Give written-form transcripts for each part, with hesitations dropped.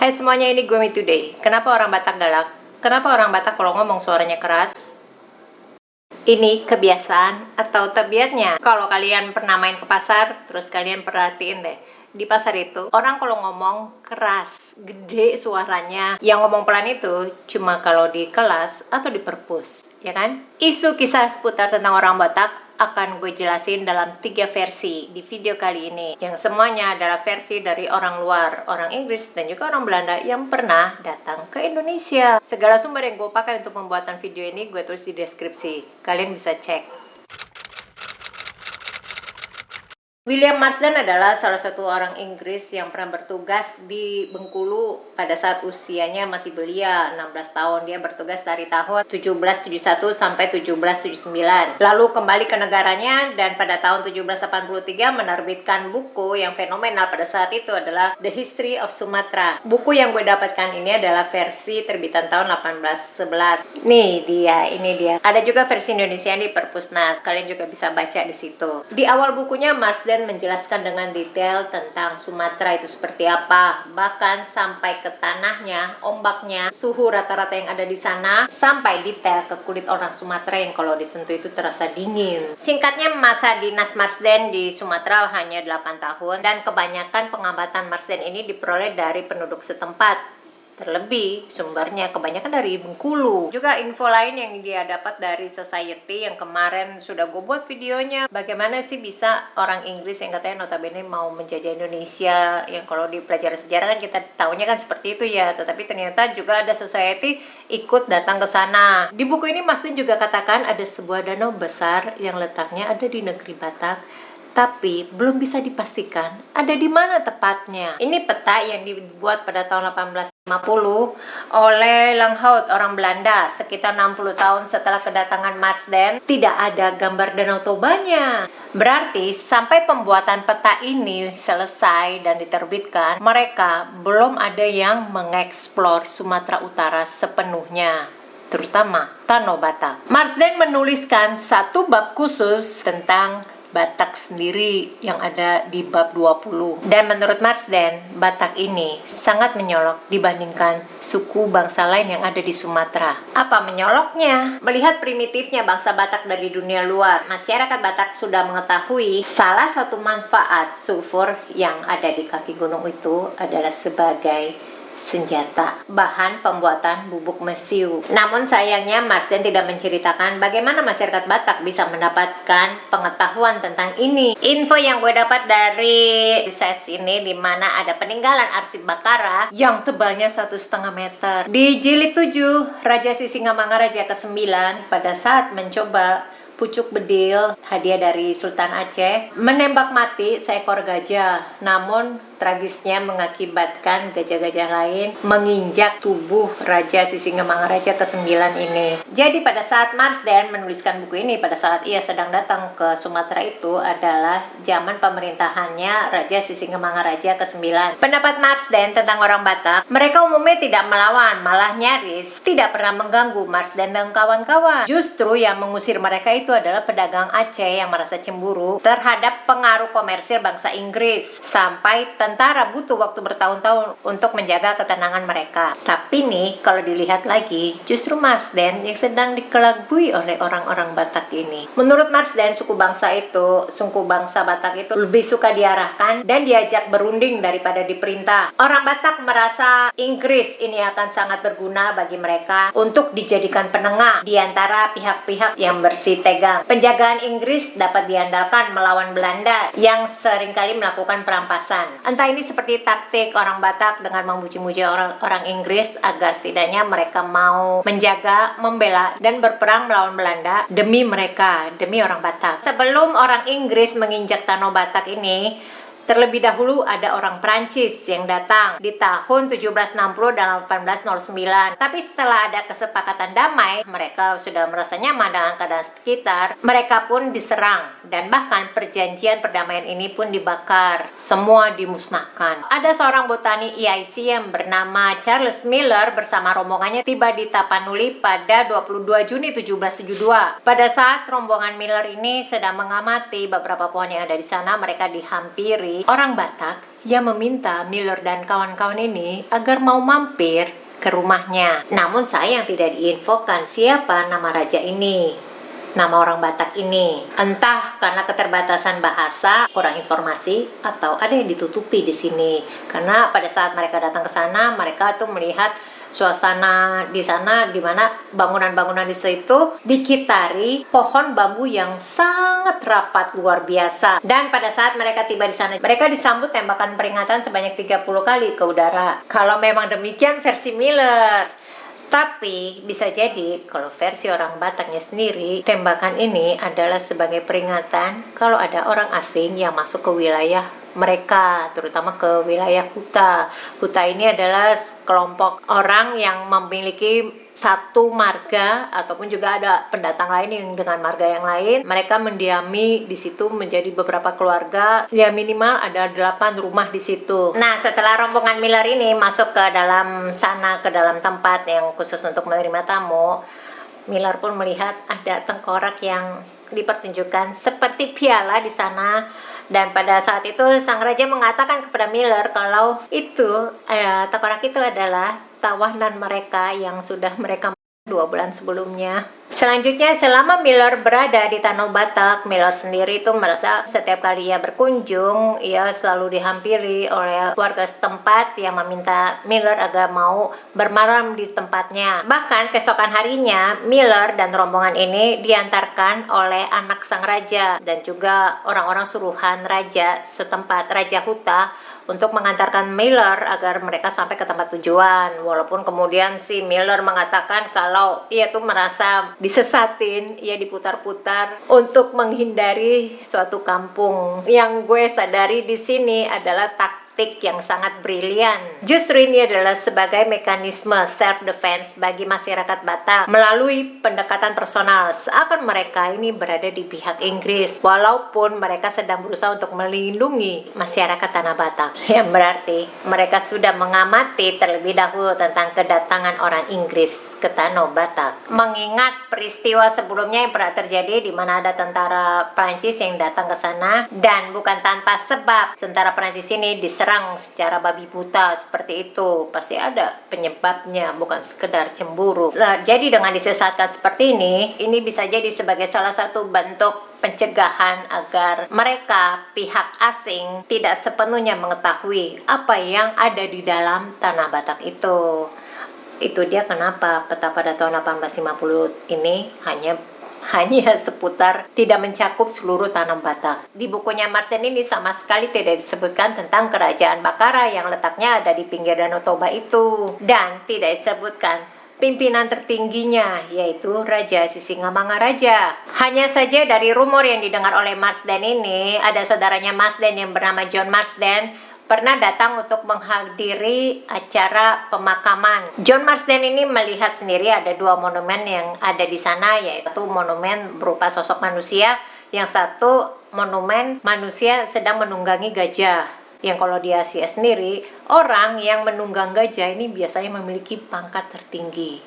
Hai semuanya, ini gue Mi Today. Kenapa orang Batak galak? Kenapa orang Batak kalau ngomong suaranya keras? Ini kebiasaan atau tabiatnya. Kalau kalian pernah main ke pasar, terus kalian perhatiin deh, di pasar itu orang kalau ngomong keras, gede suaranya. Yang ngomong pelan itu cuma kalau di kelas atau di perpus, ya kan? Isu kisah seputar tentang orang Batak akan gue jelasin dalam 3 versi di video kali ini, yang semuanya adalah versi dari orang luar, orang Inggris dan juga orang Belanda yang pernah datang ke Indonesia. Segala sumber yang gue pakai untuk pembuatan video ini gue tulis di deskripsi, kalian bisa cek. William Marsden adalah salah satu orang Inggris yang pernah bertugas di Bengkulu pada saat usianya masih belia, 16 tahun. Dia bertugas dari tahun 1771 sampai 1779. Lalu kembali ke negaranya dan pada tahun 1783 menerbitkan buku yang fenomenal pada saat itu adalah The History of Sumatra. Buku yang gue dapatkan ini adalah versi terbitan tahun 1811. Ini dia. Ada juga versi Indonesia di Perpusnas. Kalian juga bisa baca di situ. Di awal bukunya Marsden menjelaskan dengan detail tentang Sumatera itu seperti apa, bahkan sampai ke tanahnya, ombaknya, suhu rata-rata yang ada di sana, sampai detail ke kulit orang Sumatera yang kalau disentuh itu terasa dingin. Singkatnya, masa dinas Marsden di Sumatera hanya 8 tahun dan kebanyakan pengamatan Marsden ini diperoleh dari penduduk setempat. Terlebih sumbernya kebanyakan dari Bengkulu. Juga info lain yang dia dapat dari Society yang kemarin sudah gue buat videonya. Bagaimana sih bisa orang Inggris yang katanya notabene mau menjajah Indonesia, yang kalau di pelajaran sejarah kan kita tahunya kan seperti itu ya. Tetapi ternyata juga ada Society ikut datang ke sana. Di buku ini Marsden juga katakan ada sebuah danau besar yang letaknya ada di negeri Batak, tapi belum bisa dipastikan ada di mana tepatnya. Ini peta yang dibuat pada tahun 1850 oleh Langhout, orang Belanda, sekitar 60 tahun setelah kedatangan Marsden. Tidak ada gambar Danau Tobanya. Berarti sampai pembuatan peta ini selesai dan diterbitkan, mereka belum ada yang mengeksplor Sumatera Utara sepenuhnya, terutama Tanah Batak. Marsden menuliskan satu bab khusus tentang Batak sendiri yang ada di bab 20. Dan menurut Marsden, Batak ini sangat menyolok dibandingkan suku bangsa lain yang ada di Sumatera. Apa menyoloknya? Melihat primitifnya bangsa Batak dari dunia luar, masyarakat Batak sudah mengetahui salah satu manfaat sulfur yang ada di kaki gunung itu adalah sebagai senjata, bahan pembuatan bubuk mesiu. Namun sayangnya Marsden tidak menceritakan bagaimana masyarakat Batak bisa mendapatkan pengetahuan tentang ini. Info yang gue dapat dari research ini, di mana ada peninggalan arsip Bakara yang tebalnya 1,5 meter. Di jilid 7, Raja Sisingamangaraja ke-9 pada saat mencoba pucuk bedil, hadiah dari Sultan Aceh, menembak mati seekor gajah. Namun tragisnya mengakibatkan gajah-gajah lain menginjak tubuh Raja Sisingamangaraja ke-9 ini. Jadi pada saat Marsden menuliskan buku ini, pada saat ia sedang datang ke Sumatera itu adalah zaman pemerintahannya Raja Sisingamangaraja ke-9. Pendapat Marsden tentang orang Batak, mereka umumnya tidak melawan, malah nyaris tidak pernah mengganggu Marsden dan kawan-kawan. Justru yang mengusir mereka itu adalah pedagang Aceh yang merasa cemburu terhadap pengaruh komersil bangsa Inggris, sampai tentara butuh waktu bertahun-tahun untuk menjaga ketenangan mereka. Tapi nih, kalau dilihat lagi, justru Marsden yang sedang dikelabui oleh orang-orang Batak ini. Menurut Marsden, suku bangsa Batak itu lebih suka diarahkan dan diajak berunding daripada diperintah. Orang Batak merasa Inggris ini akan sangat berguna bagi mereka untuk dijadikan penengah di antara pihak-pihak yang bersih tegang. Penjagaan Inggris dapat diandalkan melawan Belanda yang seringkali melakukan perampasan. Entah ini seperti taktik orang Batak dengan memuji-muji orang Inggris agar setidaknya mereka mau menjaga, membela, dan berperang melawan Belanda demi mereka, demi orang Batak. Sebelum orang Inggris menginjak tanah Batak ini, terlebih dahulu ada orang Prancis yang datang di tahun 1760 dan 1809. Tapi setelah ada kesepakatan damai, mereka sudah merasa nyaman dengan keadaan sekitar. Mereka pun diserang dan bahkan perjanjian perdamaian ini pun dibakar. Semua dimusnahkan. Ada seorang botani EIC yang bernama Charles Miller bersama rombongannya tiba di Tapanuli pada 22 Juni 1772. Pada saat rombongan Miller ini sedang mengamati beberapa pohon yang ada di sana, mereka dihampiri dari orang Batak yang meminta Miller dan kawan-kawan ini agar mau mampir ke rumahnya. Namun sayang tidak diinfokan siapa nama raja ini, nama orang Batak ini. Entah karena keterbatasan bahasa, kurang informasi, atau ada yang ditutupi di sini. Karena pada saat mereka datang ke sana, mereka tuh melihat suasana di sana, di mana bangunan-bangunan di situ dikitari pohon bambu yang sangat rapat luar biasa. Dan pada saat mereka tiba di sana, mereka disambut tembakan peringatan sebanyak 30 kali ke udara. Kalau memang demikian versi Miller. Tapi bisa jadi kalau versi orang Bataknya sendiri, tembakan ini adalah sebagai peringatan kalau ada orang asing yang masuk ke wilayah mereka, terutama ke wilayah Huta. Huta ini adalah kelompok orang yang memiliki satu marga, ataupun juga ada pendatang lain yang dengan marga yang lain. Mereka mendiami di situ menjadi beberapa keluarga, ya minimal ada 8 rumah di situ. Nah, setelah rombongan Miller ini masuk ke dalam sana, ke dalam tempat yang khusus untuk menerima tamu, Miller pun melihat ada tengkorak yang dipertunjukkan seperti piala di sana. Dan pada saat itu sang raja mengatakan kepada Miller kalau itu tengkorak itu adalah tawanan mereka yang sudah mereka 2 bulan sebelumnya. Selanjutnya, selama Miller berada di Tanah Batak, Miller sendiri itu merasa setiap kali ia berkunjung, ia selalu dihampiri oleh warga setempat yang meminta Miller agar mau bermalam di tempatnya. Bahkan keesokan harinya, Miller dan rombongan ini diantarkan oleh anak sang raja dan juga orang-orang suruhan raja setempat, Raja Huta, untuk mengantarkan Miller agar mereka sampai ke tempat tujuan. Walaupun kemudian si Miller mengatakan kalau ia tuh merasa disesatin, ia diputar-putar untuk menghindari suatu kampung. Yang gue sadari di sini adalah taktik yang sangat brilian. Justru ini adalah sebagai mekanisme self-defense bagi masyarakat Batak melalui pendekatan personal, seakan mereka ini berada di pihak Inggris, walaupun mereka sedang berusaha untuk melindungi masyarakat Tanah Batak. Yang berarti mereka sudah mengamati terlebih dahulu tentang kedatangan orang Inggris ke Tanah Batak. Mengingat peristiwa sebelumnya yang pernah terjadi di mana ada tentara Prancis yang datang ke sana, dan bukan tanpa sebab tentara Prancis ini diserang secara babi buta seperti itu. Pasti ada penyebabnya, bukan sekedar cemburu. Jadi dengan disesatkan seperti ini bisa jadi sebagai salah satu bentuk pencegahan agar mereka, pihak asing, tidak sepenuhnya mengetahui apa yang ada di dalam Tanah Batak itu. Itu dia kenapa peta pada tahun 1850 ini hanya seputar, tidak mencakup seluruh Tanah Batak. Di bukunya Marsden ini sama sekali tidak disebutkan tentang kerajaan Bakara yang letaknya ada di pinggir Danau Toba itu, dan tidak disebutkan pimpinan tertingginya, yaitu Raja Sisingamangaraja. Hanya saja dari rumor yang didengar oleh Marsden ini, ada saudaranya Marsden yang bernama John Marsden pernah datang untuk menghadiri acara pemakaman. John Marsden ini melihat sendiri ada 2 monumen yang ada di sana, yaitu monumen berupa sosok manusia, yang satu monumen manusia sedang menunggangi gajah. Yang kalau di Asia sendiri, orang yang menunggang gajah ini biasanya memiliki pangkat tertinggi,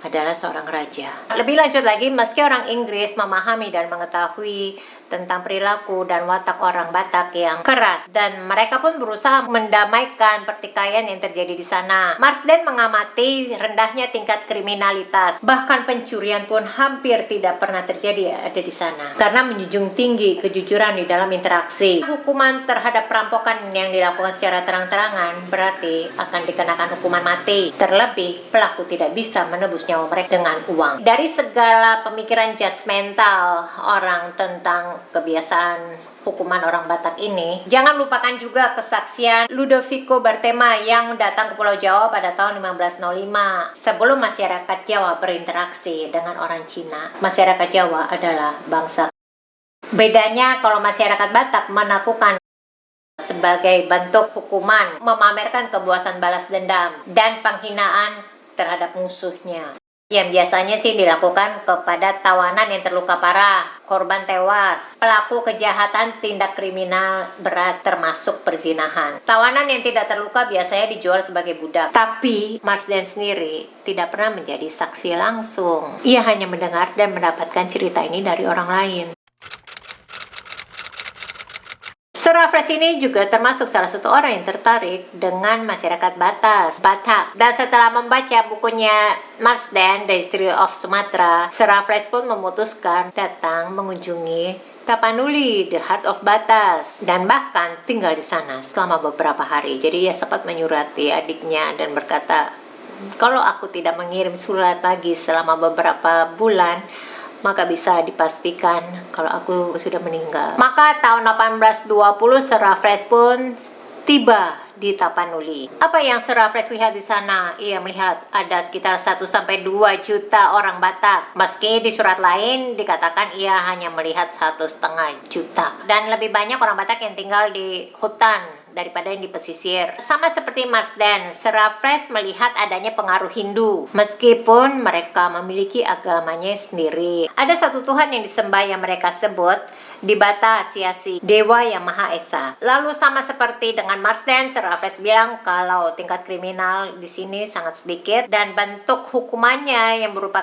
adalah seorang raja. Lebih lanjut lagi, meski orang Inggris memahami dan mengetahui tentang perilaku dan watak orang Batak yang keras, dan mereka pun berusaha mendamaikan pertikaian yang terjadi di sana. Marsden mengamati rendahnya tingkat kriminalitas, bahkan pencurian pun hampir tidak pernah terjadi ada di sana, karena menjunjung tinggi kejujuran di dalam interaksi. Hukuman terhadap perampokan yang dilakukan secara terang-terangan berarti akan dikenakan hukuman mati. Terlebih, pelaku tidak bisa menebus nyawa mereka dengan uang. Dari segala pemikiran judgmental orang tentang kebiasaan hukuman orang Batak ini, jangan lupakan juga kesaksian Ludovico Bartema yang datang ke Pulau Jawa pada tahun 1505 sebelum masyarakat Jawa berinteraksi dengan orang Cina. Masyarakat Jawa adalah bangsa. Bedanya kalau masyarakat Batak melakukan sebagai bentuk hukuman, memamerkan kepuasan balas dendam dan penghinaan terhadap musuhnya, yang biasanya sih dilakukan kepada tawanan yang terluka parah, korban tewas, pelaku kejahatan tindak kriminal berat termasuk perzinahan. Tawanan yang tidak terluka biasanya dijual sebagai budak. Tapi Marsden sendiri tidak pernah menjadi saksi langsung. Ia hanya mendengar dan mendapatkan cerita ini dari orang lain. Raffles ini juga termasuk salah satu orang yang tertarik dengan masyarakat Batak. Dan setelah membaca bukunya Marsden, The History of Sumatra, Raffles pun memutuskan datang mengunjungi Tapanuli, The Heart of Batas, dan bahkan tinggal di sana selama beberapa hari. Jadi ia sempat menyurati adiknya dan berkata, kalau aku tidak mengirim surat lagi selama beberapa bulan, maka bisa dipastikan kalau aku sudah meninggal. Maka tahun 1820 Raffles pun tiba di Tapanuli. Apa yang Raffles lihat di sana? Ia melihat ada sekitar 1-2 juta orang Batak. Meski di surat lain dikatakan ia hanya melihat 1,5 juta. Dan lebih banyak orang Batak yang tinggal di hutan daripada yang di pesisir. Sama seperti Marsden, Raffles melihat adanya pengaruh Hindu, meskipun mereka memiliki agamanya sendiri. Ada satu Tuhan yang disembah yang mereka sebut di Bata Asiasi, Dewa yang Maha Esa. Lalu sama seperti dengan Marsden, Raffles bilang kalau tingkat kriminal di sini sangat sedikit dan bentuk hukumannya yang berupa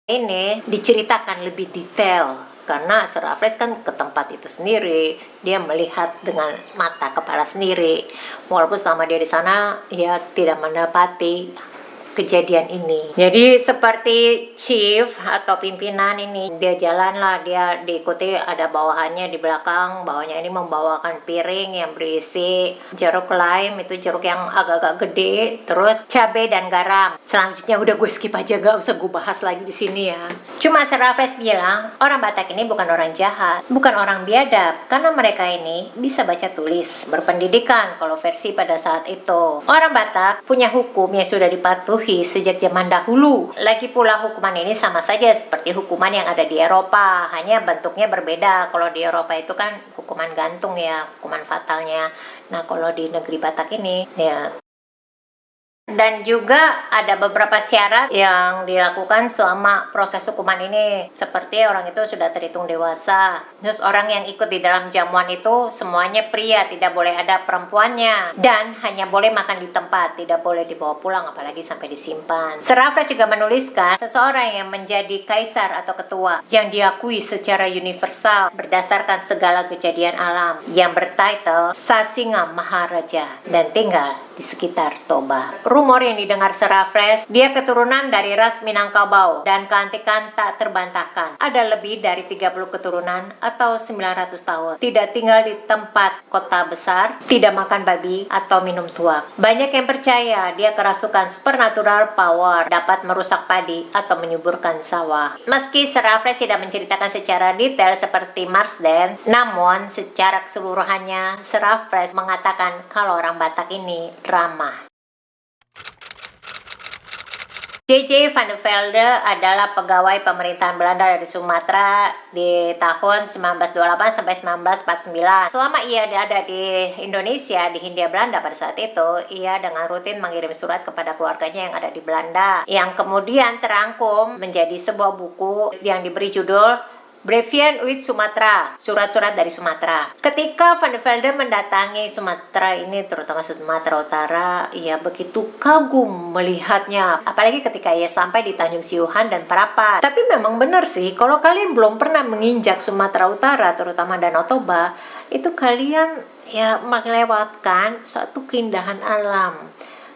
ini diceritakan lebih detail. Karena Raffles kan ke tempat itu sendiri, dia melihat dengan mata kepala sendiri. Walaupun selama dia di sana, dia tidak mendapati kejadian ini. Jadi seperti chief atau pimpinan ini, dia jalanlah, dia diikuti ada bawahannya di belakang. Bawahnya ini membawakan piring yang berisi jeruk lime, itu jeruk yang agak-agak gede, terus cabai dan garam. Selanjutnya udah gue skip aja, gak usah gue bahas lagi di sini ya. Cuma Raffles bilang orang Batak ini bukan orang jahat, bukan orang biadab, karena mereka ini bisa baca tulis, berpendidikan kalau versi pada saat itu. Orang Batak punya hukum yang sudah dipatuhi sejak zaman dahulu. Lagi pula hukuman ini sama saja seperti hukuman yang ada di Eropa, hanya bentuknya berbeda. Kalau di Eropa itu kan hukuman gantung ya, hukuman fatalnya. Nah kalau di negeri Batak ini ya. Dan juga ada beberapa syarat yang dilakukan selama proses hukuman ini. Seperti orang itu sudah terhitung dewasa. Terus orang yang ikut di dalam jamuan itu semuanya pria, tidak boleh ada perempuannya. Dan hanya boleh makan di tempat, tidak boleh dibawa pulang apalagi sampai disimpan. Raffles juga menuliskan seseorang yang menjadi kaisar atau ketua yang diakui secara universal berdasarkan segala kejadian alam, yang bertitle Sasinga Maharaja dan tinggal di sekitar Toba. Rumor yang didengar Raffles, dia keturunan dari ras Minangkabau dan keantikan tak terbantahkan. Ada lebih dari 30 keturunan atau 900 tahun. Tidak tinggal di tempat kota besar, tidak makan babi atau minum tuak. Banyak yang percaya dia kerasukan supernatural power, dapat merusak padi atau menyuburkan sawah. Meski Raffles tidak menceritakan secara detail seperti Marsden, namun secara keseluruhannya Raffles mengatakan kalau orang Batak ini ramah. J.J. van der Velde adalah pegawai pemerintahan Belanda dari Sumatera di tahun 1928 sampai 1949. Selama ia ada di Indonesia, di Hindia Belanda pada saat itu, ia dengan rutin mengirim surat kepada keluarganya yang ada di Belanda, yang kemudian terangkum menjadi sebuah buku yang diberi judul Brieven uit Sumatra, surat-surat dari Sumatera. Ketika Van der Velde mendatangi Sumatera ini, terutama Sumatera Utara, ia begitu kagum melihatnya. Apalagi ketika ia sampai di Tanjung Siuhan dan Parapat. Tapi memang benar sih, kalau kalian belum pernah menginjak Sumatera Utara, terutama Danau Toba, itu kalian ya melewatkan suatu keindahan alam.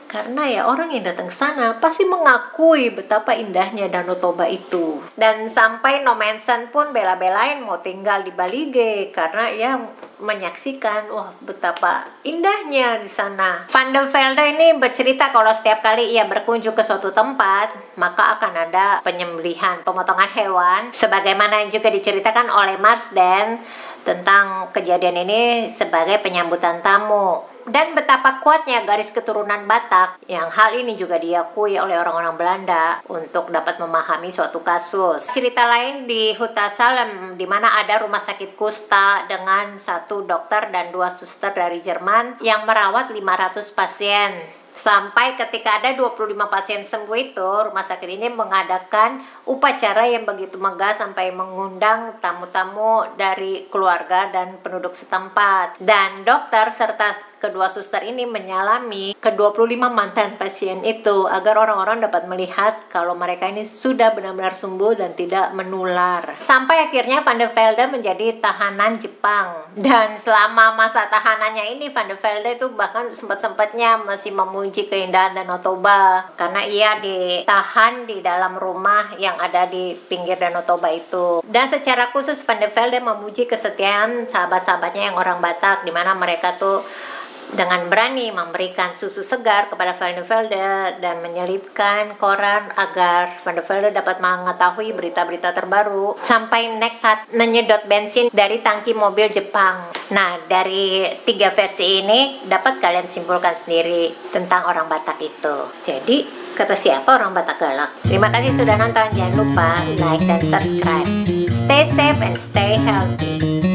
Karena ya orang yang datang ke sana pasti mengakui betapa indahnya Danau Toba itu. Dan sampai No Manson pun bela-belain mau tinggal di Balige karena ia menyaksikan wah betapa indahnya di sana. Van der Velde ini bercerita kalau setiap kali ia berkunjung ke suatu tempat, maka akan ada penyembelihan, pemotongan hewan, sebagaimana yang juga diceritakan oleh Marsden tentang kejadian ini sebagai penyambutan tamu. Dan betapa kuatnya garis keturunan Batak, yang hal ini juga diakui oleh orang-orang Belanda untuk dapat memahami suatu kasus. Cerita lain di Huta Salem, di mana ada rumah sakit kusta dengan 1 dokter dan 2 suster dari Jerman yang merawat 500 pasien. Sampai ketika ada 25 pasien sembuh itu, rumah sakit ini mengadakan upacara yang begitu megah sampai mengundang tamu-tamu dari keluarga dan penduduk setempat. Dan dokter serta kedua suster ini menyalami ke-25 mantan pasien itu agar orang-orang dapat melihat kalau mereka ini sudah benar-benar sembuh dan tidak menular. Sampai akhirnya Van der Velde menjadi tahanan Jepang. Dan selama masa tahanannya ini Van der Velde itu bahkan sempat-sempatnya masih memuji keindahan Danau Toba karena ia ditahan di dalam rumah yang ada di pinggir Danau Toba itu. Dan secara khusus Van der Velde memuji kesetiaan sahabat-sahabatnya yang orang Batak, di mana mereka tuh dengan berani memberikan susu segar kepada Van der Velde dan menyelipkan koran agar Van der Velde dapat mengetahui berita-berita terbaru, sampai nekat menyedot bensin dari tangki mobil Jepang. Nah, dari 3 versi ini dapat kalian simpulkan sendiri tentang orang Batak itu. Jadi, kata siapa orang Batak galak? Terima kasih sudah nonton, jangan lupa like dan subscribe. Stay safe and stay healthy.